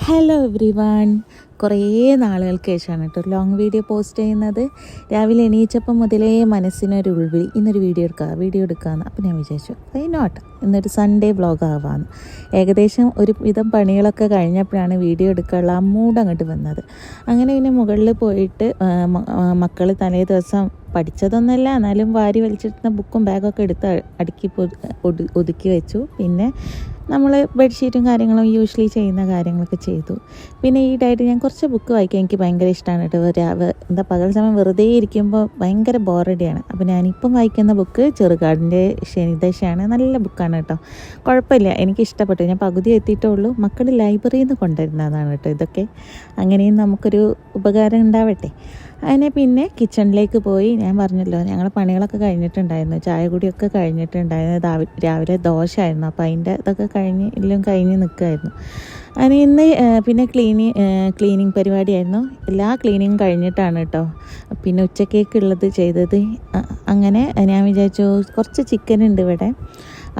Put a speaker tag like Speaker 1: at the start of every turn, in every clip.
Speaker 1: Hello every one. കുറേ നാളുകൾക്ക് ശേഷമാണ് കേട്ടോ ലോങ് വീഡിയോ പോസ്റ്റ് ചെയ്യുന്നത്. രാവിലെ എണീച്ചപ്പം മുതലേ മനസ്സിനൊരു ഉൾവിളി, ഇന്നൊരു വീഡിയോ എടുക്കാമെന്ന്. അപ്പം ഞാൻ വിചാരിച്ചു നോട്ട് ഇന്നൊരു സൺഡേ വ്ളോഗ് ആവാമെന്ന്. ഏകദേശം ഒരു വിധം പണികളൊക്കെ കഴിഞ്ഞപ്പോഴാണ് വീഡിയോ എടുക്കാനുള്ള ആ മൂഡ് അങ്ങോട്ട് വന്നത്. അങ്ങനെ പിന്നെ മുകളിൽ പോയിട്ട് മക്കൾ തലേ ദിവസം പഠിച്ചതൊന്നുമല്ല, എന്നാലും വാരി വലിച്ചിരുന്ന ബുക്കും ബാഗൊക്കെ എടുത്ത് അടുക്കി ഒതുക്കി വെച്ചു. പിന്നെ നമ്മൾ ബെഡ്ഷീറ്റും കാര്യങ്ങളും യൂഷ്വലി ചെയ്യുന്ന കാര്യങ്ങളൊക്കെ ചെയ്തു. പിന്നെ ഈ ഡയറ്റ് ഞാൻ കുറച്ച് ബുക്ക് വായിക്കാൻ എനിക്ക് ഭയങ്കര ഇഷ്ടമാണ് കേട്ടോ. പകൽ സമയം വെറുതെ ഇരിക്കുമ്പോൾ ഭയങ്കര ബോറടിയാണ്. അപ്പോൾ ഞാനിപ്പം വായിക്കുന്ന ബുക്ക് ചെറുകാടിൻ്റെ ശനിദശയാണ്. നല്ല ബുക്കാണ് കേട്ടോ, കുഴപ്പമില്ല, എനിക്ക് ഇഷ്ടപ്പെട്ടു. ഞാൻ പകുതി എത്തിയിട്ടുള്ളൂ. മക്കൾ ലൈബ്രറിയിൽ നിന്ന് കൊണ്ടുവരുന്നതാണ് കേട്ടോ ഇതൊക്കെ. അങ്ങനെയും നമുക്കൊരു ഉപകാരം ഉണ്ടാവട്ടെ. അതിനെ പിന്നെ കിച്ചണിലേക്ക് പോയി. ഞാൻ പറഞ്ഞല്ലോ, ഞങ്ങൾ പണികളൊക്കെ കഴിഞ്ഞിട്ടുണ്ടായിരുന്നു, ചായ കുടിയൊക്കെ കഴിഞ്ഞിട്ടുണ്ടായിരുന്നു. രാവിലെ ദോശയായിരുന്നു, അപ്പോൾ അതിൻ്റെ ഇതൊക്കെ കഴിഞ്ഞ് നിൽക്കുമായിരുന്നു. അങ്ങനെ ഇന്ന് പിന്നെ ക്ലീനിങ് പരിപാടിയായിരുന്നു. എല്ലാ ക്ലീനിങ്ങും കഴിഞ്ഞിട്ടാണ് കേട്ടോ പിന്നെ ഉച്ചക്കേക്കുള്ളത് ചെയ്തത്. അങ്ങനെ ഞാൻ വിചാരിച്ചു കുറച്ച് ചിക്കൻ ഉണ്ട് ഇവിടെ,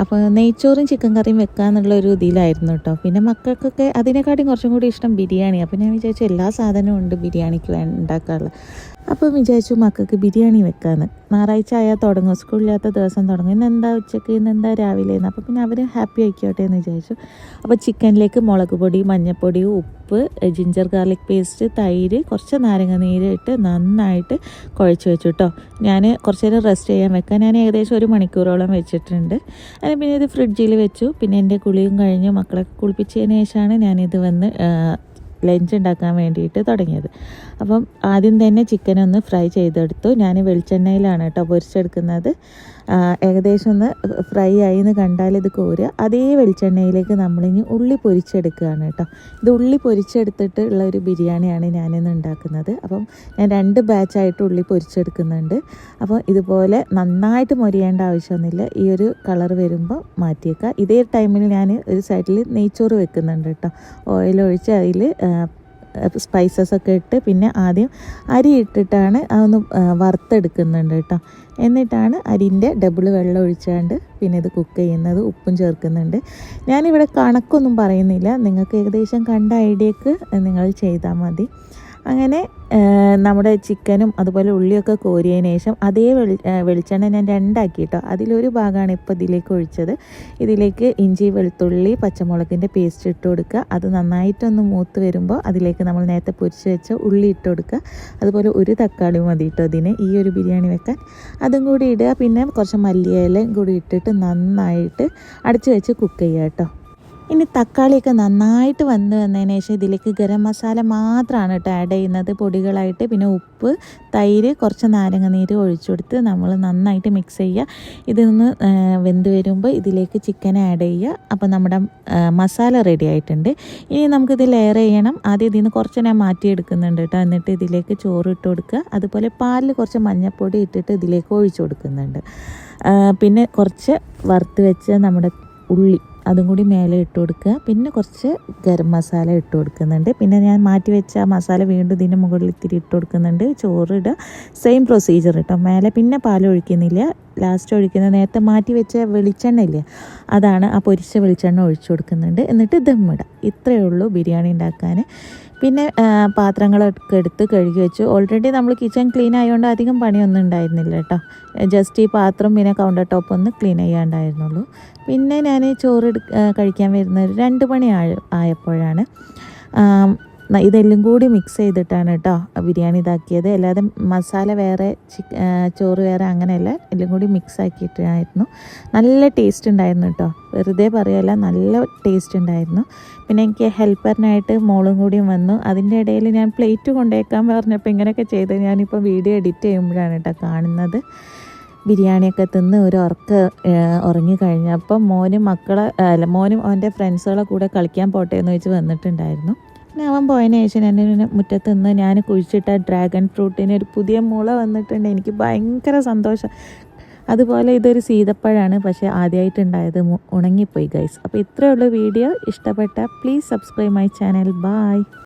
Speaker 1: അപ്പോൾ നെയ്ച്ചോറും ചിക്കൻ കറിയും വെക്കാമെന്നുള്ളൊരു ഇതിലായിരുന്നു കേട്ടോ. പിന്നെ മക്കൾക്കൊക്കെ അതിനെക്കാട്ടും കുറച്ചും കൂടി ഇഷ്ടം ബിരിയാണി. അപ്പോൾ ഞാൻ വിചാരിച്ചു എല്ലാ സാധനവും ഉണ്ട് ബിരിയാണിക്ക് ഉണ്ടാക്കാറുള്ളത്. അപ്പോൾ വിചാരിച്ചു മക്കൾക്ക് ബിരിയാണി വെക്കാമെന്ന്. ഞായറാഴ്ച ആയാൽ തുടങ്ങും, സ്കൂളില്ലാത്ത ദിവസം തുടങ്ങും. ഇന്നെന്താ ഉച്ചയ്ക്ക്, ഇന്നെന്താ രാവിലെ എന്ന്. അപ്പോൾ പിന്നെ അവർ ഹാപ്പി ആയിക്കോട്ടെ എന്ന് വിചാരിച്ചു. അപ്പോൾ ചിക്കനിലേക്ക് മുളക് പൊടി, മഞ്ഞൾപ്പൊടി, ഉപ്പ്, ജിഞ്ചർ ഗാർലിക് പേസ്റ്റ്, തൈര്, കുറച്ച് നാരങ്ങ നീര് ഇട്ട് നന്നായിട്ട് കുഴച്ച് വെച്ചു കേട്ടോ. ഞാൻ കുറച്ച് നേരം റെസ്റ്റ് ചെയ്യാൻ വെക്കാൻ ഞാൻ ഏകദേശം 1 മണിക്കൂറോളം വെച്ചിട്ടുണ്ട്. അതിന് പിന്നെ ഇത് ഫ്രിഡ്ജിൽ വെച്ചു. പിന്നെ എൻ്റെ കുളിയും കഴിഞ്ഞ് മക്കളെ കുളിപ്പിച്ചതിന് ശേഷമാണ് ഞാനിത് വന്ന് ലഞ്ച് ഉണ്ടാക്കാൻ വേണ്ടിയിട്ട് തുടങ്ങിയത്. അപ്പം ആദ്യം തന്നെ ചിക്കനൊന്ന് ഫ്രൈ ചെയ്തെടുത്തു. ഞാൻ വെളിച്ചെണ്ണയിലാണ് കേട്ടോ പൊരിച്ചെടുക്കുന്നത്. ഏകദേശം ഒന്ന് ഫ്രൈ ആയി എന്ന് കണ്ടാൽ ഇത് കോരുക. അതേ വെളിച്ചെണ്ണയിലേക്ക് നമ്മളിനി ഉള്ളി പൊരിച്ചെടുക്കുകയാണ് കേട്ടോ. ഇത് ഉള്ളി പൊരിച്ചെടുത്തിട്ട് ഉള്ള ഒരു ബിരിയാണിയാണ് ഞാനിന്ന് ഉണ്ടാക്കുന്നത്. അപ്പം ഞാൻ 2 ബാച്ചായിട്ട് ഉള്ളി പൊരിച്ചെടുക്കുന്നുണ്ട്. അപ്പോൾ ഇതുപോലെ നന്നായിട്ട് മൊരിയേണ്ട ആവശ്യമൊന്നുമില്ല. ഈ ഒരു കളർ വരുമ്പോൾ മാറ്റിയേക്കുക. ഇതേ ടൈമിൽ ഞാൻ ഒരു സൈഡിൽ നെയ്ച്ചോറ് വെക്കുന്നുണ്ട് കേട്ടോ. ഓയിലൊഴിച്ച് അതിൽ സ്പൈസസ് ഒക്കെ ഇട്ട് പിന്നെ ആദ്യം അരി ഇട്ടിട്ടാണ് അതൊന്ന് വറുത്തെടുക്കുന്നുണ്ട് കേട്ടോ. എന്നിട്ടാണ് അരിൻ്റെ ഡബിൾ വെള്ളം ഒഴിച്ചാണ്ട് പിന്നെ ഇത് കുക്ക് ചെയ്യുന്നത്. ഉപ്പും ചേർക്കുന്നുണ്ട്. ഞാനിവിടെ കണക്കൊന്നും പറയുന്നില്ല, നിങ്ങൾക്ക് ഏകദേശം കണ്ട ഐഡിയക്ക് നിങ്ങൾ ചെയ്താൽ മതി. അങ്ങനെ നമ്മുടെ ചിക്കനും അതുപോലെ ഉള്ളിയൊക്കെ കോരിയതിന് ശേഷം അതേ വെളിച്ചെണ്ണ ഞാൻ 2 ആക്കി കേട്ടോ. അതിലൊരു ഭാഗമാണ് ഇപ്പോൾ ഇതിലേക്ക് ഒഴിച്ചത്. ഇതിലേക്ക് ഇഞ്ചി, വെളുത്തുള്ളി, പച്ചമുളകിൻ്റെ പേസ്റ്റ് ഇട്ട് കൊടുക്കുക. അത് നന്നായിട്ടൊന്ന് മൂത്ത് വരുമ്പോൾ അതിലേക്ക് നമ്മൾ നേരത്തെ പൊരിച്ച് വെച്ച ഉള്ളി ഇട്ട് കൊടുക്കുക. അതുപോലെ 1 തക്കാളി മതി കേട്ടോ ഇതിന് ഈ ഒരു ബിരിയാണി വെക്കാൻ. അതും കൂടി ഇടുക. പിന്നെ കുറച്ച് മല്ലിയിലയും കൂടി ഇട്ടിട്ട് നന്നായിട്ട് അടച്ച് വെച്ച് കുക്ക് ചെയ്യുക കേട്ടോ. ഇനി തക്കാളിയൊക്കെ നന്നായിട്ട് വന്നതിന് ശേഷം ഇതിലേക്ക് ഗരം മസാല മാത്രമാണ് കേട്ടോ ആഡ് ചെയ്യുന്നത് പൊടികളായിട്ട്. പിന്നെ ഉപ്പ്, തൈര്, കുറച്ച് നാരങ്ങ നീര് ഒഴിച്ചു കൊടുത്ത് നമ്മൾ നന്നായിട്ട് മിക്സ് ചെയ്യുക. ഇതൊന്ന് വെന്ത് വരുമ്പോൾ ഇതിലേക്ക് ചിക്കൻ ആഡ് ചെയ്യുക. അപ്പോൾ നമ്മുടെ മസാല റെഡി ആയിട്ടുണ്ട്. ഇനി നമുക്കിത് ലെയർ ചെയ്യണം. ആദ്യം ഇതിൽ നിന്ന് കുറച്ച് ഞാൻ മാറ്റിയെടുക്കുന്നുണ്ട് കേട്ടോ. എന്നിട്ട് ഇതിലേക്ക് ചോറ് ഇട്ട് കൊടുക്കുക. അതുപോലെ പാലിൽ കുറച്ച് മഞ്ഞൾപ്പൊടി ഇട്ടിട്ട് ഇതിലേക്ക് ഒഴിച്ചു കൊടുക്കുന്നുണ്ട്. പിന്നെ കുറച്ച് വറുത്ത് വെച്ച് നമ്മുടെ ഉള്ളി അതും കൂടി മേലെ ഇട്ട് കൊടുക്കുക. പിന്നെ കുറച്ച് ഗരം മസാല ഇട്ട് കൊടുക്കുന്നുണ്ട്. പിന്നെ ഞാൻ മാറ്റി വെച്ച മസാല വീണ്ടും ഇതിൻ്റെ മുകളിൽ ഇത്തിരി ഇട്ട് കൊടുക്കുന്നുണ്ട്. ചോറിടുക. സെയിം പ്രൊസീജിയർ കേട്ടോ. മേലെ പിന്നെ പാൽ ഒഴിക്കുന്നില്ല, ലാസ്റ്റ് ഒഴിക്കുന്നത് നേരത്തെ മാറ്റി വെച്ച വെളിച്ചെണ്ണ ഇല്ലേ, അതാണ് ആ പൊരിച്ച വെളിച്ചെണ്ണ ഒഴിച്ചു കൊടുക്കുന്നുണ്ട്. എന്നിട്ട് ദമ്മിടുക. ഇത്രയേ ഉള്ളൂ ബിരിയാണി ഉണ്ടാക്കാൻ. പിന്നെ പാത്രങ്ങളൊക്കെ എടുത്ത് കഴുകി വെച്ചു. ഓൾറെഡി നമ്മൾ കിച്ചൺ ക്ലീൻ ആയതുകൊണ്ട് അധികം പണിയൊന്നും ഉണ്ടായിരുന്നില്ല കേട്ടോ. ജസ്റ്റ് ഈ പാത്രം പിന്നെ കൗണ്ടർ ടോപ്പ് ഒന്ന് ക്ലീൻ ചെയ്യാണ്ടായിരുന്നുള്ളൂ. പിന്നെ ഞാൻ ചോറ് കഴിക്കാൻ വരുന്നത് 2 മണി ആയപ്പോഴാണ്. ഇതെല്ലാം കൂടി മിക്സ് ചെയ്തിട്ടാണ് കേട്ടോ ബിരിയാണി ഇതാക്കിയത്. അല്ലാതെ മസാല വേറെ ചോറ് വേറെ അങ്ങനെയല്ല, എല്ലാം കൂടി മിക്സ് ആക്കിയിട്ടായിരുന്നു. നല്ല ടേസ്റ്റ് ഉണ്ടായിരുന്നു കേട്ടോ, വെറുതെ പറയല്ല, നല്ല ടേസ്റ്റ് ഉണ്ടായിരുന്നു. പിന്നെ എനിക്ക് ഹെൽപ്പറിനായിട്ട് മോളും കൂടിയും വന്നു. അതിൻ്റെ ഇടയിൽ ഞാൻ പ്ലേറ്റ് കൊണ്ടേക്കാൻ പറഞ്ഞപ്പോൾ ഇങ്ങനെയൊക്കെ ചെയ്ത് ഞാനിപ്പോൾ വീഡിയോ എഡിറ്റ് ചെയ്യുമ്പോഴാണ് കേട്ടോ കാണുന്നത്. ബിരിയാണിയൊക്കെ തിന്ന് ഒരു ഉറങ്ങി കഴിഞ്ഞപ്പം മോനും അവൻ്റെ ഫ്രണ്ട്സുകളെ കൂടെ കളിക്കാൻ പോട്ടെ എന്ന് വെച്ച് വന്നിട്ടുണ്ടായിരുന്നു. പിന്നെ അവൻ പോയതിന് ശേഷം എൻ്റെ മുറ്റത്ത് നിന്ന് ഞാൻ കുഴിച്ചിട്ട ഡ്രാഗൺ ഫ്രൂട്ടിന് ഒരു പുതിയ മുള വന്നിട്ടുണ്ട്. എനിക്ക് ഭയങ്കര സന്തോഷം. അതുപോലെ ഇതൊരു സീതപ്പഴമാണ്, പക്ഷേ ആദ്യമായിട്ടുണ്ടായത് ഉണങ്ങിപ്പോയി ഗൈസ്. അപ്പോൾ ഇത്രയേ ഉള്ളൂ വീഡിയോ. ഇഷ്ടപ്പെട്ട please subscribe my channel. By.